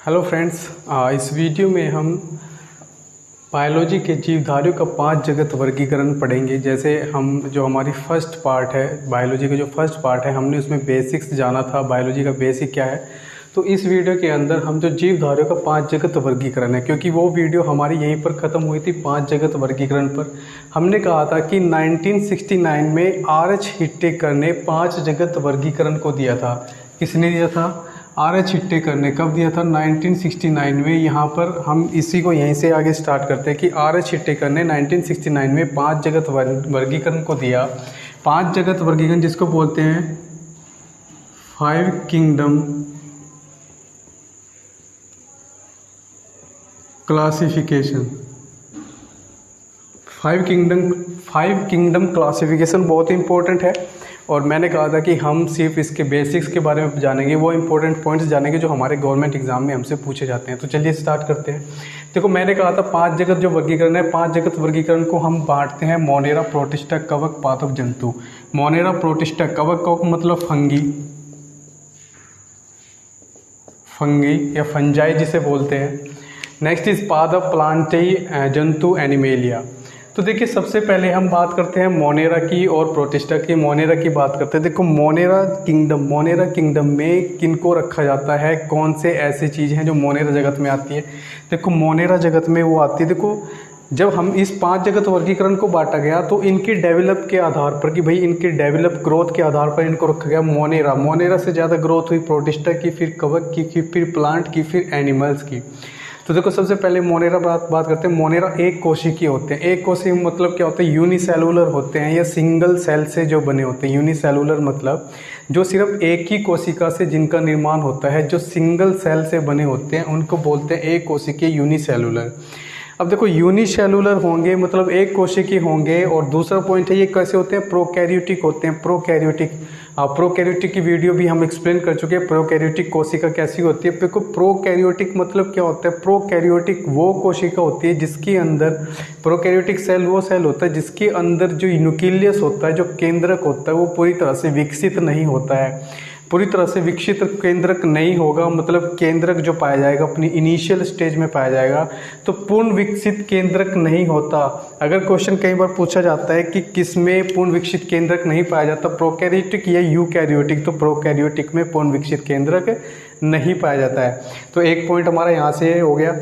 Hello friends, इस video में हम बायोलॉजी के जीवधारियों का 5 जगत वर्गीकरण पढ़ेंगे। जैसे हम जो हमारी फर्स्ट पार्ट है बायोलॉजी का, जो फर्स्ट पार्ट है हमने उसमें बेसिक्स जाना था, बायोलॉजी का बेसिक क्या है। तो इस वीडियो के अंदर हम जो जीवधारियों का 5 जगत वर्गीकरण है, क्योंकि वो वीडियो हमारी यहीं पर ख़त्म हुई थी 5 जगत वर्गीकरण पर। हमने कहा था कि 1969 में R.H. हिट्टेकर ने 5 जगत वर्गीकरण को दिया था। किसने दिया था? R.H. हिट्टेकर ने। कब दिया था? 1969 में। यहाँ पर हम इसी को यहीं से आगे स्टार्ट करते हैं कि R.H. हिट्टेकर ने 1969 में 5 जगत वर्गीकरण को दिया। 5 जगत वर्गीकरण जिसको बोलते हैं 5 किंगडम क्लासिफिकेशन। 5 किंगडम क्लासिफिकेशन बहुत इंपॉर्टेंट है। और मैंने कहा था कि हम सिर्फ इसके बेसिक्स के बारे में जानेंगे, वो इंपॉर्टेंट पॉइंट्स जानेंगे जो हमारे गवर्नमेंट एग्जाम में हमसे पूछे जाते हैं। तो चलिए स्टार्ट करते हैं। देखो, मैंने कहा था 5 जगत जो वर्गीकरण है, 5 जगत वर्गीकरण को हम बांटते हैं मोनेरा, प्रोटिस्टा, कवक, पादप, जंतु। मोनेरा, प्रोटिस्टा, कवक मतलब फंगी या फंजाई जिसे बोलते हैं। नेक्स्ट इज पादप, प्लांटेई, जंतु, एनिमेलिया। तो देखिए, सबसे पहले हम बात करते हैं मोनेरा की और प्रोटिस्टा की। मोनेरा की बात करते हैं। देखो, मोनेरा किंगडम में किनको रखा जाता है, कौन से ऐसी चीज़ हैं जो मोनेरा जगत में आती है। देखो, मोनेरा जगत में वो आती है। देखो, जब हम इस 5 जगत वर्गीकरण को बांटा गया तो इनके डेवलप के आधार पर, कि भाई इनके डेवलप ग्रोथ के आधार पर इनको रखा गया मोनेरा से ज़्यादा ग्रोथ हुई प्रोटिस्टा की, फिर कवक की, फिर प्लांट की, फिर एनिमल्स की। तो देखो, सबसे पहले मोनेरा बात करते हैं। मोनेरा एक कोशिकीय होते हैं। एक कोशिकीय मतलब क्या होता है? यूनिसेलुलर होते हैं या सिंगल सेल से जो बने होते हैं। यूनिसेलुलर मतलब जो सिर्फ एक ही कोशिका से जिनका निर्माण होता है, जो सिंगल सेल से बने होते हैं, उनको बोलते हैं एक कोशिकीय, यूनिसेलुलर। अब देखो, यूनिसेलुलर होंगे मतलब एक कोशिकीय होंगे। और दूसरा पॉइंट है, ये कैसे होते हैं? प्रोकैरियोटिक होते हैं। प्रोकैरियोटिक की वीडियो भी हम एक्सप्लेन कर चुके हैं। प्रोकैरियोटिक कोशिका कैसी होती है। देखो, प्रोकैरियोटिक मतलब क्या होता है? प्रोकैरियोटिक वो कोशिका होती है जिसके अंदर, प्रोकैरियोटिक सेल वो सेल होता है जिसके अंदर जो न्यूक्लियस होता है, जो केंद्रक होता है, वो पूरी तरह से विकसित नहीं होता है। पूरी तरह से विकसित केंद्रक नहीं होगा, मतलब केंद्रक जो पाया जाएगा अपनी इनिशियल स्टेज में पाया जाएगा, तो पूर्ण विकसित केंद्रक नहीं होता। अगर क्वेश्चन कई बार पूछा जाता है कि किस में पूर्ण विकसित केंद्रक नहीं पाया जाता, प्रोकैरियोटिक या यूकैरियोटिक, तो प्रोकैरियोटिक में पूर्ण विकसित केंद्रक नहीं पाया जाता है। तो एक पॉइंट हमारा यहाँ से हो गया।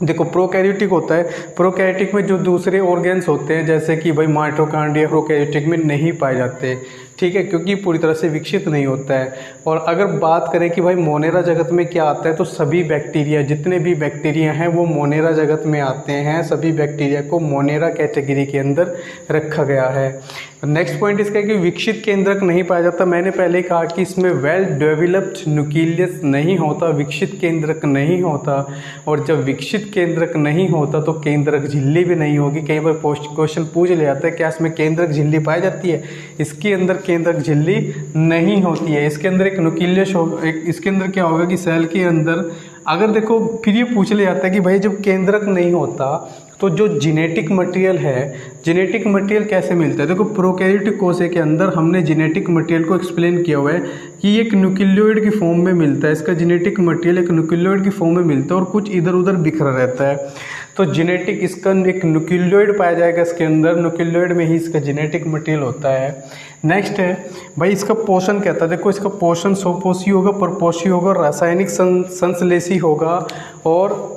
देखो, प्रोकैरियोटिक होता है। प्रोकैरियोटिक में जो दूसरे ऑर्गेन्स होते हैं, जैसे कि भाई माइटोकॉन्ड्रिया, प्रोकैरियोटिक में नहीं पाए जाते, ठीक है, क्योंकि पूरी तरह से विकसित नहीं होता है। और अगर बात करें कि भाई मोनेरा जगत में क्या आता है, तो सभी बैक्टीरिया, जितने भी बैक्टीरिया हैं वो मोनेरा जगत में आते हैं। सभी बैक्टीरिया को मोनेरा कैटेगरी के अंदर रखा गया है। नेक्स्ट पॉइंट इसका है कि विकसित केंद्रक नहीं पाया जाता। मैंने पहले कहा कि इसमें वेल डेवलप्ड न्यूक्लियस नहीं होता, विकसित केंद्रक नहीं होता। और जब विकसित केंद्रक नहीं होता तो केंद्रक झिल्ली भी नहीं होगी। कई बार क्वेश्चन पूछ लिया जाता है क्या इसमें केंद्रक झिल्ली पाई जाती है? इसके अंदर केंद्रक झिल्ली नहीं होती है। इसके अंदर एक न्यूक्लियस होगा। इसके अंदर क्या होगा कि सेल के अंदर, अगर देखो फिर ये पूछ लिया जाता है कि भाई जब केंद्रक नहीं होता तो जो जेनेटिक मटेरियल है, जेनेटिक मटेरियल कैसे मिलता है? देखो, प्रोकैरियोटिक कोशिका के अंदर हमने जेनेटिक मटेरियल को एक्सप्लेन किया हुआ है कि ये एक न्यूक्लियोइड की फॉर्म में मिलता है। इसका जेनेटिक मटेरियल एक न्यूक्लियोइड की फॉर्म में मिलता है और कुछ इधर उधर बिखरा रहता है। तो जेनेटिक, इसका एक न्यूक्लियोइड पाया जाएगा इसके अंदर, न्यूक्लियोइड में ही इसका जेनेटिक मटेरियल होता है। नेक्स्ट है भाई इसका पोषण कहता है। देखो, इसका पोषण स्वपोषी होगा, परपोषी होगा, रासायनिक संश्लेषी होगा और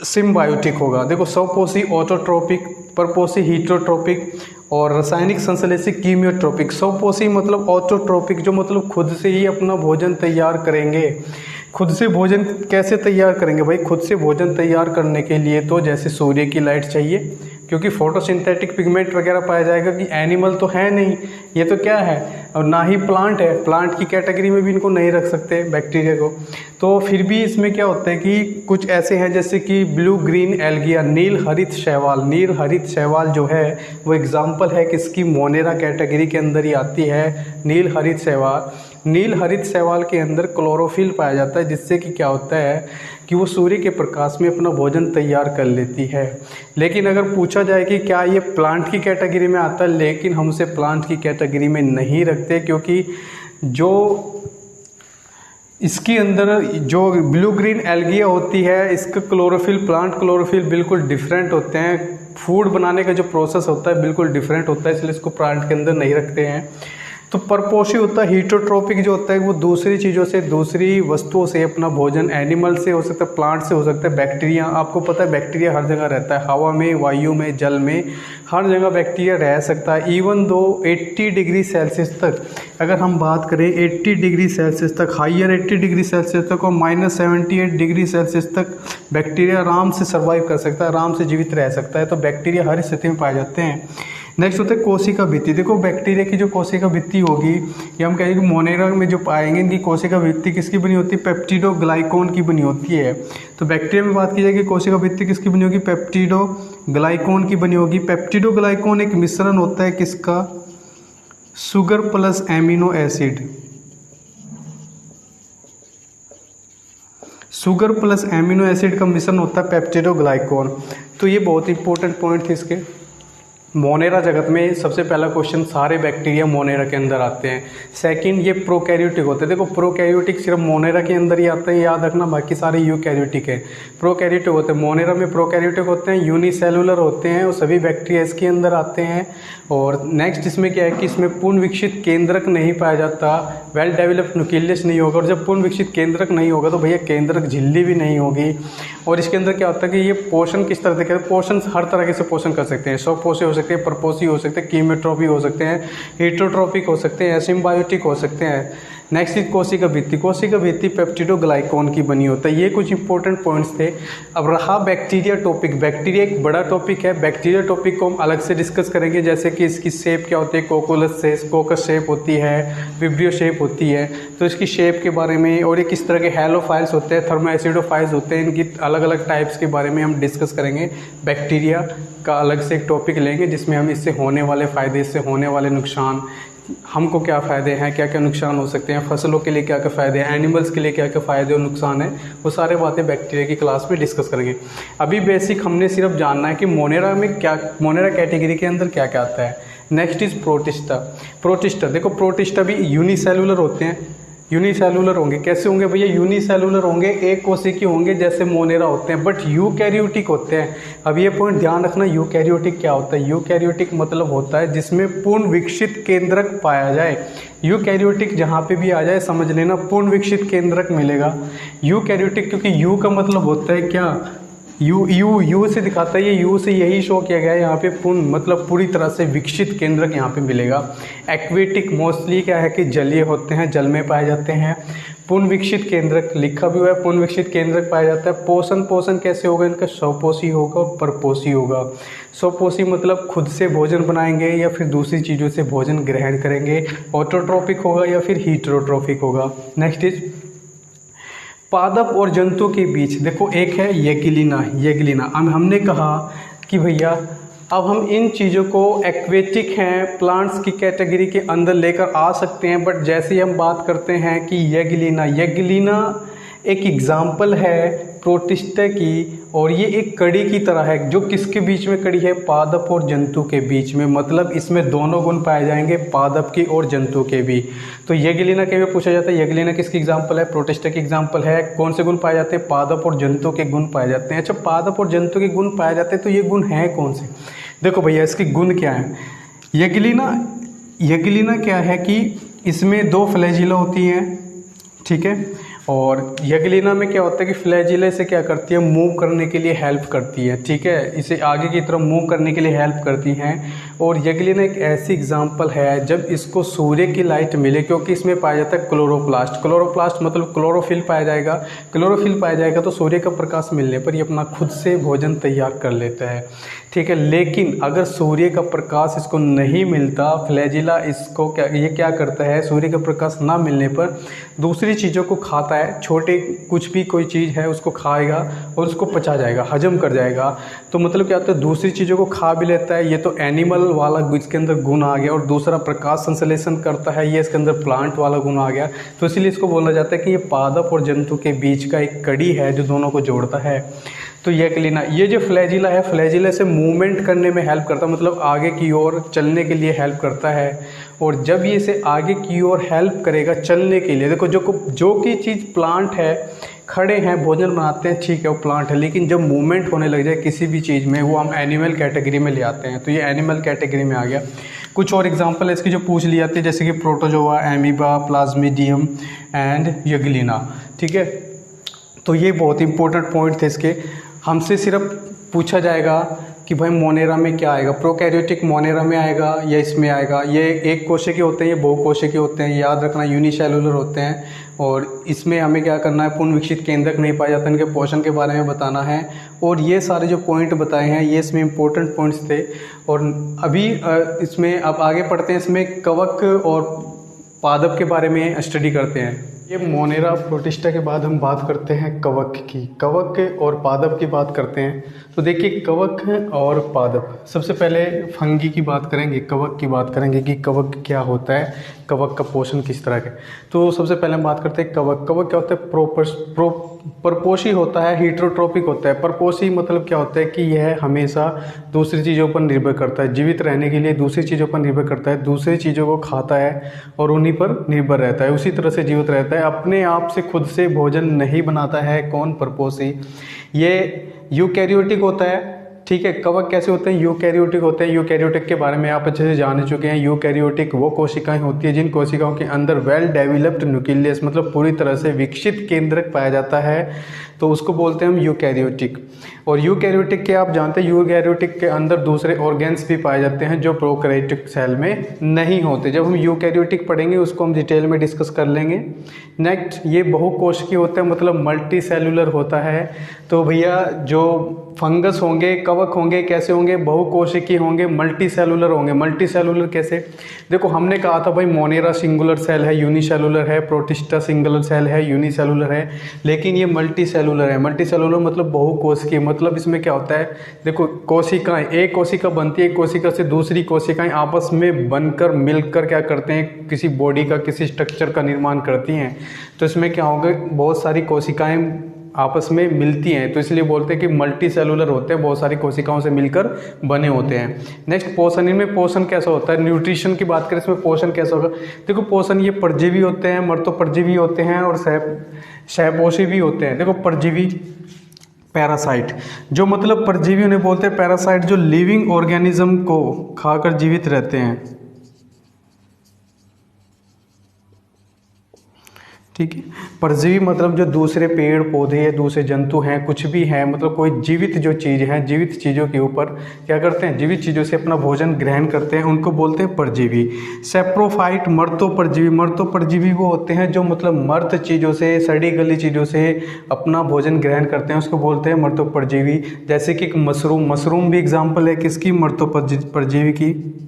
सिम्बायोटिक होगा। देखो, स्वपोषी ऑटोट्रोपिक, परपोषी हीटरोट्रोपिक और रासायनिक संश्लेषी कीमियोट्रोपिक। स्वपोषी मतलब ऑटोट्रोपिक, जो मतलब खुद से ही अपना भोजन तैयार करेंगे। खुद से भोजन कैसे तैयार करेंगे भाई? खुद से भोजन तैयार करने के लिए तो जैसे सूर्य की लाइट चाहिए, क्योंकि फोटोसिंथेटिक पिगमेंट वगैरह पाया जाएगा। कि एनिमल तो है नहीं, ये तो क्या है, और ना ही प्लांट है। प्लांट की कैटेगरी में भी इनको नहीं रख सकते बैक्टीरिया को। तो फिर भी इसमें क्या होता है कि कुछ ऐसे हैं जैसे कि ब्लू ग्रीन एल्गिया, नील हरित शैवाल। नील हरित शैवाल जो है वो एग्जाम्पल है किसकी? मोनेरा कैटेगरी के अंदर ही आती है नील हरित शैवाल। नील हरित शैवाल के अंदर क्लोरोफिल पाया जाता है, जिससे कि क्या होता है कि वो सूर्य के प्रकाश में अपना भोजन तैयार कर लेती है। लेकिन अगर पूछा जाए कि क्या ये प्लांट की कैटेगरी में आता है, लेकिन हम उसे प्लांट की कैटेगरी में नहीं रखते, क्योंकि जो इसके अंदर जो ब्लू ग्रीन एल्गिया होती है, इसका क्लोरोफिल, प्लांट क्लोरोफिल बिल्कुल डिफरेंट होते हैं। फूड बनाने का जो प्रोसेस होता है बिल्कुल डिफरेंट होता है, इसलिए इसको प्लांट के अंदर नहीं रखते हैं। तो परपोषी होता है, हीटरोट्रोपिक जो होता है वो दूसरी चीज़ों से, दूसरी वस्तुओं से अपना भोजन, एनिमल से हो सकता है, प्लांट से हो सकता है, बैक्टीरिया, आपको पता है बैक्टीरिया हर जगह रहता है, हवा में, वायु में, जल में, हर जगह बैक्टीरिया रह सकता है। इवन दो 80 डिग्री सेल्सियस तक, अगर हम बात करें 80 डिग्री सेल्सियस तक, हाइयर 80 डिग्री सेल्सियस तक और -78 डिग्री सेल्सियस तक बैक्टीरिया आराम से सर्वाइव कर सकता है, आराम से जीवित रह सकता है। तो बैक्टीरिया हर स्थिति में पाए जाते हैं। नेक्स्ट होता है कोशिका भित्ति। देखो बैक्टीरिया की जो कोशिका भित्ति होगी, ये हम कहेंगे मोनेरा में जो पाएंगे, इनकी कोशिका भित्ति किसकी बनी होती है? पेप्टिडोग्लाइकोन की बनी होती है। तो बैक्टीरिया में बात की जाएगी, कोशिका भित्ति किसकी बनी होगी? पेप्टिडोग्लाइकोन की बनी होगी। पेप्टिडोग्लाइकोन एक मिश्रण होता है किसका? Sugar plus amino acid. Sugar plus amino acid का मिश्रण होता है पेप्टिडोग्लाइकोन। तो ये बहुत इंपॉर्टेंट पॉइंट थे इसके। मोनेरा जगत में सबसे पहला क्वेश्चन, सारे बैक्टीरिया मोनेरा के अंदर आते हैं। सेकंड, ये प्रोकैरियोटिक होते हैं। देखो प्रोकैरियोटिक सिर्फ मोनेरा के अंदर ही आता है, याद रखना, बाकी सारे यूकैरियोटिक है। प्रोकैरियोटिक होते हैं, मोनेरा में प्रोकैरियोटिक होते हैं, यूनिसेलुलर होते हैं और सभी बैक्टीरिया इसके अंदर आते हैं। और नेक्स्ट इसमें क्या है कि इसमें पूर्ण विकसित केंद्रक नहीं पाया जाता, वेल डेवलप्ड न्यूक्लियस नहीं होगा। और जब पूर्ण विकसित केंद्रक नहीं होगा तो भैया केंद्रक झिल्ली भी नहीं होगी। और इसके अंदर क्या होता है कि ये पोषण किस तरह से करें? पोषण हर तरह से पोषण कर सकते हैं। स्वपोषी हो सकते हैं, परपोषी हो सकते हैं, कीमोट्रोपी हो सकते हैं, हीटरोट्रोपिक हो सकते हैं, एसिम्बायोटिक हो सकते हैं। नेक्स्ट इज कोशिका भित्ति। कोशिका भित्ति पेप्टिडोग्लाइकोन की बनी होता है। ये कुछ इंपॉर्टेंट पॉइंट्स थे। अब रहा बैक्टीरिया टॉपिक। बैक्टीरिया एक बड़ा टॉपिक है। बैक्टीरिया टॉपिक को हम अलग से डिस्कस करेंगे, जैसे कि इसकी शेप क्या होती है, कोकस शेप होती है, विब्रियो शेप होती है, तो इसकी शेप के बारे में, और ये किस तरह के हैलोफाइल्स होते हैं, थर्मोएसिडोफाइल्स होते हैं, इनकी अलग अलग टाइप्स के बारे में हम डिस्कस करेंगे। बैक्टीरिया का अलग से एक टॉपिक लेंगे जिसमें हम इससे होने वाले फ़ायदे, इससे होने वाले नुकसान, हमको क्या फ़ायदे हैं, क्या क्या नुकसान हो सकते हैं, फसलों के लिए क्या क्या फ़ायदे हैं, एनिमल्स के लिए क्या क्या फ़ायदे और नुकसान है, वो सारे बातें बैक्टीरिया की क्लास में डिस्कस करेंगे। अभी बेसिक हमने सिर्फ जानना है कि मोनेरा में क्या, मोनेरा कैटेगरी के अंदर क्या क्या आता है। Next is protista. प्रोटिस्टा, देखो प्रोटिस्टा भी यूनिसेलुलर होते हैं। यूनिसेलुलर होंगे, कैसे होंगे भैया? यूनिसेलुलर होंगे, एक कोशिकीय होंगे जैसे मोनेरा होते हैं, बट यूकैरियोटिक होते हैं। अब ये पॉइंट ध्यान रखना, यूकैरियोटिक क्या होता है? यूकैरियोटिक मतलब होता है जिसमें पूर्ण विकसित केंद्रक पाया जाए। यूकैरियोटिक जहाँ पे भी आ जाए समझ लेना पूर्ण विकसित केंद्रक मिलेगा। यूकैरियोटिक, क्योंकि यू का मतलब होता है क्या? यू से दिखाता है, ये यू से यही शो किया गया है यहाँ पे, पूर्ण मतलब पूरी तरह से विकसित केंद्रक यहाँ पे मिलेगा। एक्वेटिक मोस्टली क्या है कि जलीय होते हैं, जल में पाए जाते हैं। पूर्ण विकसित केंद्रक लिखा भी हुआ है, पूर्ण विकसित केंद्रक पाया जाता है। पोषण कैसे होगा इनका? स्वपोषी होगा और परपोषी होगा। स्वपोषी मतलब खुद से भोजन बनाएंगे या फिर दूसरी चीज़ों से भोजन ग्रहण करेंगे। ऑटोट्रोपिक होगा या फिर हीटरोट्रोपिक होगा। नेक्स्ट इज पादप और जंतु के बीच, देखो एक है येगिलिना। अब हमने कहा कि भैया अब हम इन चीज़ों को एक्वेटिक हैं, प्लांट्स की कैटेगरी के अंदर लेकर आ सकते हैं, बट जैसे ही हम बात करते हैं कि येगिलिना एक एग्जाम्पल है प्रोटिस्टा की, और ये एक कड़ी की तरह है। जो किसके बीच में कड़ी है? पादप और जंतु के बीच में, मतलब इसमें दोनों गुण पाए जाएंगे, पादप के और जंतु के भी। तो येगिलिना के भी पूछा जाता है, येगिलिना किसकी एग्जाम्पल है? प्रोटिस्टा की एग्जाम्पल है। कौन से गुण पाए जाते हैं? पादप और जंतु के गुण पाए जाते हैं। अच्छा, पादप और जंतु के गुण पाए जाते हैं, तो ये गुण हैं कौन से? देखो भैया इसके गुण क्या है। येगिलिना क्या है कि इसमें 2 फ्लैजिला होती हैं, ठीक है। और येगिलिना में क्या होता है कि फ्लैजिला से क्या करती है? मूव करने के लिए हेल्प करती है, ठीक है, इसे आगे की तरफ मूव करने के लिए हेल्प करती हैं। और येगिलिना एक ऐसी एग्जांपल है जब इसको सूर्य की लाइट मिले, क्योंकि इसमें पाया जाता है क्लोरोप्लास्ट मतलब क्लोरोफिल पाया जाएगा, तो सूर्य का प्रकाश मिलने पर ये अपना खुद से भोजन तैयार कर लेता है, ठीक है। लेकिन अगर सूर्य का प्रकाश इसको नहीं मिलता, फ्लैजिला इसको क्या करता है? सूर्य का प्रकाश ना मिलने पर दूसरी चीज़ों को खाता है, छोटे कुछ भी कोई चीज़ है उसको खाएगा और उसको पचा जाएगा, हजम कर जाएगा। तो मतलब क्या होता है? दूसरी चीज़ों को खा भी लेता है। ये तो एनिमल वाला इसके अंदर गुण आ गया, और दूसरा प्रकाश संश्लेषण करता है, ये इसके अंदर प्लांट वाला गुण आ गया। तो इसीलिए इसको बोला जाता है कि ये पादप और जंतु के बीच का एक कड़ी है जो दोनों को जोड़ता है। तो ये क्लीना, ये जो फ्लैजिला है, फ्लैजिला से मूवमेंट करने में हेल्प करता है, मतलब आगे की ओर चलने के लिए हेल्प करता है। और जब ये इसे आगे की ओर हेल्प करेगा चलने के लिए, देखो जो की चीज़ प्लांट है, खड़े हैं भोजन बनाते हैं, ठीक है वो प्लांट है, लेकिन जब मूवमेंट होने लग जाए किसी भी चीज़ में, वो हम एनिमल कैटेगरी में ले आते हैं। तो ये एनिमल कैटेगरी में आ गया। कुछ और एग्जांपल है इसकी जो पूछ ली जाती है, जैसे कि प्रोटोजोआ, एमीबा, प्लाज्मीडियम एंड यूग्लिना, ठीक है। तो ये बहुत इंपॉर्टेंट पॉइंट थे इसके। हमसे सिर्फ पूछा जाएगा कि भाई मोनेरा में क्या आएगा, प्रोकैरियोटिक मोनेरा में आएगा या इसमें आएगा। ये एक कोशिकीय होते हैं, ये बहुकोशिकीय होते हैं, याद रखना, यूनिसेलुलर होते हैं। और इसमें हमें क्या करना है, पूर्ण विकसित केंद्रक नहीं पाया जाता, इनके पोषण के बारे में बताना है। और ये सारे जो पॉइंट बताए हैं ये इसमें इंपॉर्टेंट पॉइंट्स थे। और अभी इसमें अब आगे पढ़ते हैं, इसमें कवक और पादप के बारे में स्टडी करते हैं। ये मोनेरा प्रोटिस्टा के बाद हम बात करते हैं कवक की। कवक और पादप की बात करते हैं। तो देखिए कवक और पादप, सबसे पहले फंगी की बात करेंगे, कवक की बात करेंगे कि कवक क्या होता है, कवक का पोषण किस तरह के। तो सबसे पहले हम बात करते हैं कवक। कवक क्या होता है, परपोषी होता है, हीटरोट्रोपिक होता है। परपोषी मतलब क्या होता है कि यह हमेशा दूसरी चीज़ों पर निर्भर करता है, जीवित रहने के लिए दूसरी चीज़ों पर निर्भर करता है, दूसरी चीज़ों को खाता है और उन्हीं पर निर्भर रहता है, उसी तरह से जीवित रहता है, अपने आप से खुद से भोजन नहीं बनाता है। कौन? परपोषी। ये यूकैरियोटिक होता है, ठीक है। कवक कैसे होते हैं? यूकैरियोटिक होते हैं। यूकैरियोटिक के बारे में आप अच्छे से जान चुके हैं। यूकैरियोटिक वो कोशिकाएं होती है जिन कोशिकाओं के अंदर वेल डेवलप्ड न्यूक्लियस, मतलब पूरी तरह से विकसित केंद्रक पाया जाता है, तो उसको बोलते हैं हम यूकैरियोटिक। और यूकैरियोटिक के आप जानते हैं, यूकैरियोटिक के अंदर दूसरे ऑर्गेन्स भी पाए जाते हैं जो प्रोकैरियोटिक सेल में नहीं होते। जब हम यूकैरियोटिक पढ़ेंगे उसको हम डिटेल में डिस्कस कर लेंगे। नेक्स्ट, ये बहुकोशिकीय होता है, मतलब मल्टी सेलुलर होता है। तो भैया जो फंगस होंगे, कवक होंगे, कैसे होंगे? बहुकोशिकीय होंगे, मल्टी सेलुलर होंगे। मल्टी सेलुलर कैसे? देखो हमने कहा था भाई मोनेरा सिंगुलर सेल है, यूनिसेलुलर है, प्रोटिस्टा सिंगुलर सेल है, यूनिसेलुलर है, लेकिन ये मल्टी सेलुलर है। मल्टी सेलुलर मतलब बहुकोशिकीय। मतलब इसमें क्या होता है, देखो कोशिकाएं, एक कोशिका बनती है, एक कोशिका से दूसरी कोशिकाएं आपस में बनकर मिलकर क्या करते हैं, किसी बॉडी का, किसी स्ट्रक्चर का निर्माण करती हैं। तो इसमें क्या होगा, बहुत सारी कोशिकाएं आपस में मिलती हैं, तो इसलिए बोलते हैं कि मल्टी सेलुलर होते हैं, बहुत सारी कोशिकाओं से मिलकर बने होते हैं। नेक्स्ट, पोषण। इनमें पोषण कैसा होता है? न्यूट्रिशन की बात करें, इसमें पोषण कैसा होगा? देखो पोषण, ये परजीवी होते हैं, मर्तो परजीवी होते हैं और सहपोषी भी होते हैं। देखो परजीवी, पैरासाइट, जो मतलब परजीवी उन्हें बोलते हैं पैरासाइट, जो लिविंग ऑर्गेनिज्म को खाकर जीवित रहते हैं, ठीक है। परजीवी मतलब जो दूसरे पेड़ पौधे या दूसरे जंतु हैं, कुछ भी हैं, मतलब कोई जीवित जो चीज़ है, जीवित चीज़ों के ऊपर क्या करते हैं, जीवित चीज़ों से अपना भोजन ग्रहण करते हैं, उनको बोलते हैं परजीवी। सेप्रोफाइट, मर्तो परजीवी। मर्तो परजीवी वो होते हैं जो मतलब मर्त चीज़ों से, सड़ी गली चीज़ों से अपना भोजन ग्रहण करते हैं, उसको बोलते हैं मर्तो परजीवी। जैसे कि मशरूम, मशरूम भी एग्जाम्पल है किसकी? मर्तो परजीवी की।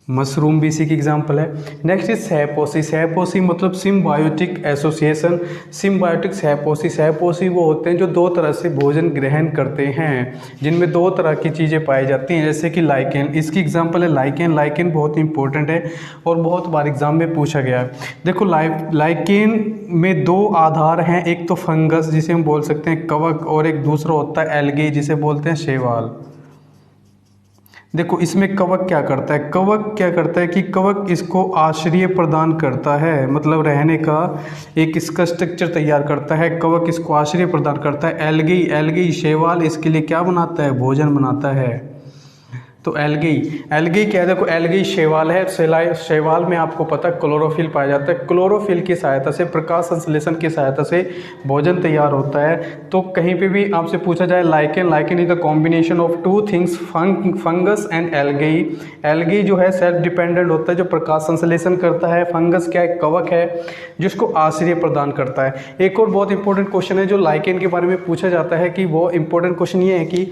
मशरूम भी इसी की एग्जाम्पल है। Next is सहपोषी। सहपोषी मतलब सिम्बायोटिक एसोसिएशन। सिम्बायोटिक सहपोषी, सहपोषी वो होते हैं जो दो तरह से भोजन ग्रहण करते हैं, जिनमें दो तरह की चीज़ें पाई जाती हैं, जैसे कि लाइकेन, इसकी एग्जाम्पल है लाइकेन। लाइकेन बहुत इंपॉर्टेंट है और बहुत बार एग्जाम में पूछा गया है। देखो लाइकेन में दो आधार हैं, एक तो फंगस जिसे हम बोल सकते हैं कवक, और एक दूसरा होता है एल्गी जिसे बोलते हैं शैवाल। देखो इसमें कवक क्या करता है, कवक क्या करता है कि कवक इसको आश्रय प्रदान करता है, मतलब रहने का एक इसका स्ट्रक्चर तैयार करता है। कवक इसको आश्रय प्रदान करता है। एल्गी शैवाल इसके लिए क्या बनाता है? भोजन बनाता है। तो एल्गी क्या है? देखो एल्गी शैवाल है। शैवाल में आपको पता है क्लोरोफिल पाया जाता है। क्लोरोफिल की सहायता से, प्रकाश संश्लेषण की सहायता से भोजन तैयार होता है। तो कहीं पे भी आपसे पूछा जाए lichen is the combination of two things, fungus and algae. Algae जो है सेल्फ डिपेंडेंट होता है, जो प्रकाश संश्लेषण करता है। फंगस क्या है? कवक है जिसको आश्रय प्रदान करता है। एक और बहुत इंपॉर्टेंट क्वेश्चन है जो लाइकेन के बारे में पूछा जाता है, कि वो इंपॉर्टेंट क्वेश्चन ये है कि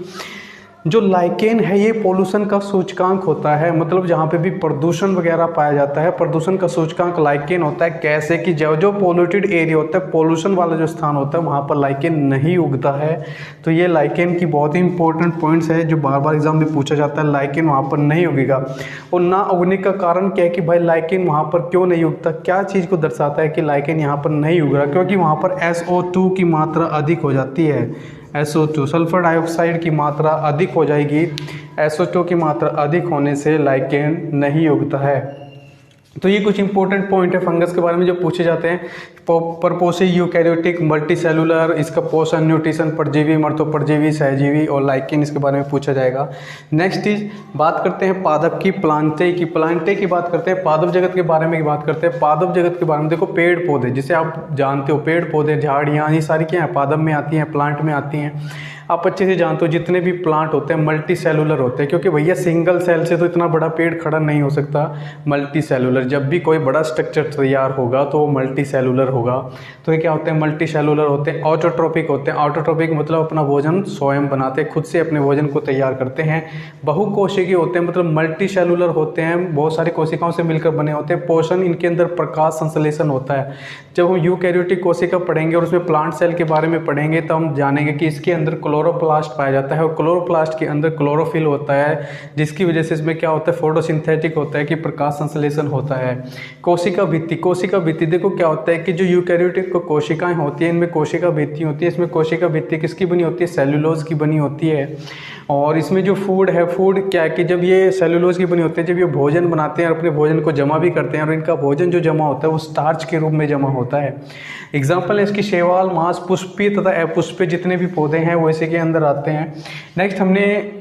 जो लाइकेन है ये पोल्यूशन का सूचकांक होता है, मतलब जहाँ पे भी प्रदूषण वगैरह पाया जाता है, प्रदूषण का सूचकांक लाइकेन होता है। कैसे कि जो पोल्यूटेड एरिया होता है, पोल्यूशन वाला जो स्थान होता है, वहाँ पर लाइकेन नहीं उगता है। तो ये लाइकेन की बहुत ही इंपॉर्टेंट पॉइंट्स है जो बार बार एग्जाम में पूछा जाता है, लाइकेन वहाँ पर नहीं उगेगा। और ना उगने का कारण क्या है कि भाई लाइकेन वहाँ पर क्यों नहीं उगता, क्या चीज़ को दर्शाता है कि लाइकेन यहाँ पर नहीं उग रहा? क्योंकि वहाँ पर SO2 की मात्रा अधिक हो जाती है। SO2 सल्फर डाइऑक्साइड की मात्रा अधिक हो जाएगी। SO2 की मात्रा अधिक होने से लाइकेन नहीं उगता है। तो ये कुछ इंपॉर्टेंट पॉइंट है फंगस के बारे में जो पूछे जाते हैं। परपोषी, यूकैरियोटिक, मल्टीसेलुलर, इसका पोषण, न्यूट्रिशन, परजीवी, मर्तोपरजीवी, सहजीवी और लाइकेन, इसके बारे में पूछा जाएगा। नेक्स्ट इज बात करते हैं पादप की, प्लांटे की। प्लांटे की बात करते हैं, पादप जगत के बारे में बात करते हैं। पादप जगत के बारे में देखो, पेड़ पौधे, जिसे आप जानते हो, पेड़ पौधे, झाड़ियाँ, ये सारी क्या है, पादप में आती हैं, प्लांट में आती हैं। आप अच्छे से जानते हो जितने भी प्लांट होते हैं मल्टी सेलुलर होते हैं, क्योंकि भैया सिंगल सेल से तो इतना बड़ा पेड़ खड़ा नहीं हो सकता। मल्टी सेलुलर, जब भी कोई बड़ा स्ट्रक्चर तैयार होगा तो वो मल्टी सेलुलर होगा। तो ये क्या होते हैं, मल्टी सेलुलर होते हैं। ऑटोट्रोपिक होते हैं। ऑटोट्रोपिक मतलब अपना भोजन स्वयं बनाते हैं, खुद से अपने भोजन को तैयार करते हैं। बहुकोशिकीय होते हैं, मतलब मल्टी सेलुलर होते हैं, बहुत सारी कोशिकाओं से मिलकर बने होते हैं। पोषण, इनके अंदर प्रकाश संश्लेषण होता है। जब हम यूकैरियोटिक कोशिका पढ़ेंगे और उसमें प्लांट सेल के बारे में पढ़ेंगे तो हम जानेंगे कि इसके अंदर क्लोरोप्लास्ट पाया जाता है और क्लोरोप्लास्ट के अंदर क्लोरोफिल होता है, जिसकी वजह से इसमें क्या होता है, फोटोसिंथेटिक होता है कि प्रकाश संश्लेषण होता है। कोशिका भित्ति, कोशिका भित्ति देखो क्या होता है कि जो यूकैरियोटिक कोशिकाएं होती हैं इनमें कोशिका भित्ति होती है। इसमें कोशिका भित्ति किसकी बनी होती है, सेलुलोज की बनी होती है। और इसमें जो फूड है, फूड क्या है कि जब ये सेलुलोज की बनी होती है, जब ये भोजन बनाते हैं और अपने भोजन को जमा भी करते हैं और इनका भोजन जो जमा होता है वो स्टार्च के रूप में जमा होता है। एग्जाम्पल है इसकी शैवाल, मांस, पुष्पीय तथा अपुष्पीय जितने भी पौधे हैं वो इसी के अंदर आते हैं। नेक्स्ट हमने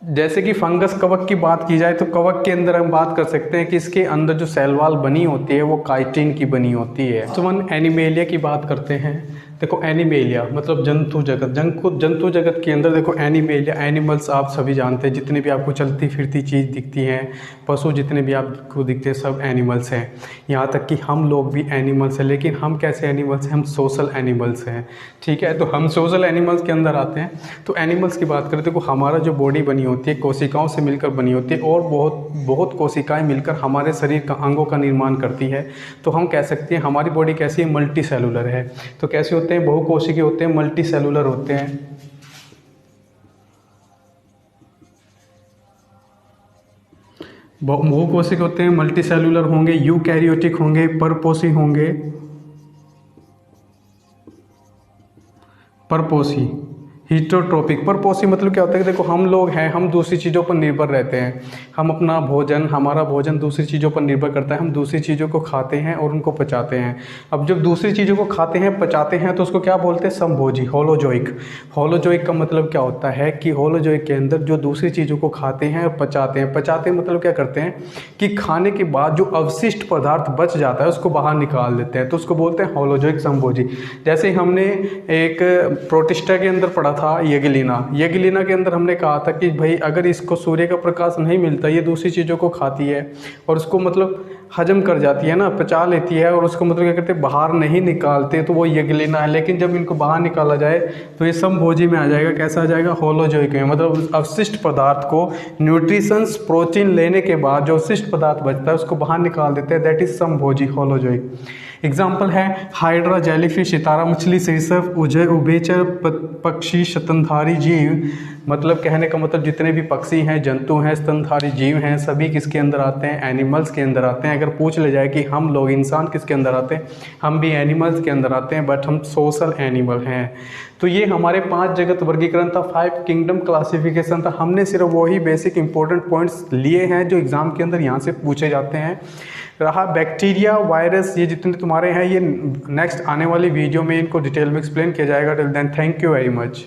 जैसे कि फंगस, कवक की बात की जाए तो कवक के अंदर हम बात कर सकते हैं कि इसके अंदर जो सेल वॉल बनी होती है वो काइटिन की बनी होती है। तो हम एनिमेलिया की बात करते हैं। देखो एनिमेलिया मतलब जंतु जगत, जंतु जगत के अंदर देखो एनिमेलिया, एनिमल्स आप सभी जानते हैं, जितने भी आपको चलती फिरती चीज़ दिखती हैं, पशु जितने भी आपको दिखते हैं सब एनिमल्स हैं। यहाँ तक कि हम लोग भी एनिमल्स हैं, लेकिन हम कैसे एनिमल्स हैं, हम सोशल एनिमल्स हैं। ठीक है, तो हम सोशल एनिमल्स के अंदर आते हैं। तो एनिमल्स की बात करें तो हमारा जो बॉडी बनी होती है कोशिकाओं से मिलकर बनी होती है और बहुत कोशिकाएँ मिलकर हमारे शरीर का अंगों का निर्माण करती है। तो हम कह सकते हैं हमारी बॉडी कैसी है, मल्टी सेलुलर है। तो कैसे होते हैं, बहुकोशिकीय होते हैं, मल्टी सेलुलर होते हैं। बहुकोशिकीय होते हैं, मल्टी सेलुलर होंगे, यूकैरियोटिक होंगे, परपोषी होंगे, परपोषी, हीटरोट्रोपिक। परपोषी मतलब क्या होता है कि देखो हम लोग हैं, हम दूसरी चीज़ों पर निर्भर रहते हैं। हम अपना भोजन, हमारा भोजन दूसरी चीज़ों पर निर्भर करता है। हम दूसरी चीज़ों को खाते हैं और उनको पचाते हैं। अब जब दूसरी चीज़ों को खाते हैं, पचाते हैं, तो उसको क्या बोलते हैं, समभोजी, होलोजोइक। होलोजोइक का मतलब क्या होता है कि होलोजोइक के अंदर जो दूसरी चीज़ों को खाते हैं और पचाते हैं, पचाते मतलब क्या करते हैं कि खाने के बाद जो अवशिष्ट पदार्थ बच जाता है उसको बाहर निकाल देते हैं, तो उसको बोलते हैं होलोजोइक समभोजी। जैसे हमने एक प्रोटिस्टा के अंदर पढ़ा था येगिलिना के अंदर हमने कहा था कि भाई अगर इसको सूर्य का प्रकाश नहीं मिलता, ये दूसरी चीज़ों को खाती है और उसको मतलब हजम कर जाती है ना, पचा लेती है और उसको मतलब क्या करते हैं, बाहर नहीं निकालते, तो वो येगिलिना है। लेकिन जब इनको बाहर निकाला जाए तो ये समभोजी में आ जाएगा। कैसा आ जाएगा, होलोजोइक में। मतलब अवशिष्ट पदार्थ को न्यूट्रिशंस, प्रोटीन लेने के बाद जो अवशिष्ट पदार्थ बचता है उसको बाहर निकाल देते हैं, दैट इज समभोजी, होलोजोइक। एग्जाम्पल है हाइड्रा, जेलीफिश, सितारा मछली, सिसफ, उभयचर पक्षी, स्तनधारी जीव। मतलब कहने का मतलब जितने भी पक्षी हैं, जंतु हैं, स्तनधारी जीव हैं, सभी किसके अंदर आते हैं, एनिमल्स के अंदर आते हैं। अगर पूछ ले जाए कि हम लोग इंसान किसके अंदर आते हैं, हम भी एनिमल्स के अंदर आते हैं, बट हम सोशल एनिमल हैं। तो ये हमारे 5 जगत वर्गीकरण था, 5 किंगडम क्लासिफिकेशन था। हमने सिर्फ वही बेसिक इंपॉर्टेंट पॉइंट्स लिए हैं जो एग्जाम के अंदर यहाँ से पूछे जाते हैं। रहा बैक्टीरिया, वायरस, ये जितने तुम्हारे हैं, ये नेक्स्ट आने वाली वीडियो में इनको डिटेल में एक्सप्लेन किया जाएगा। Till then thank you very much.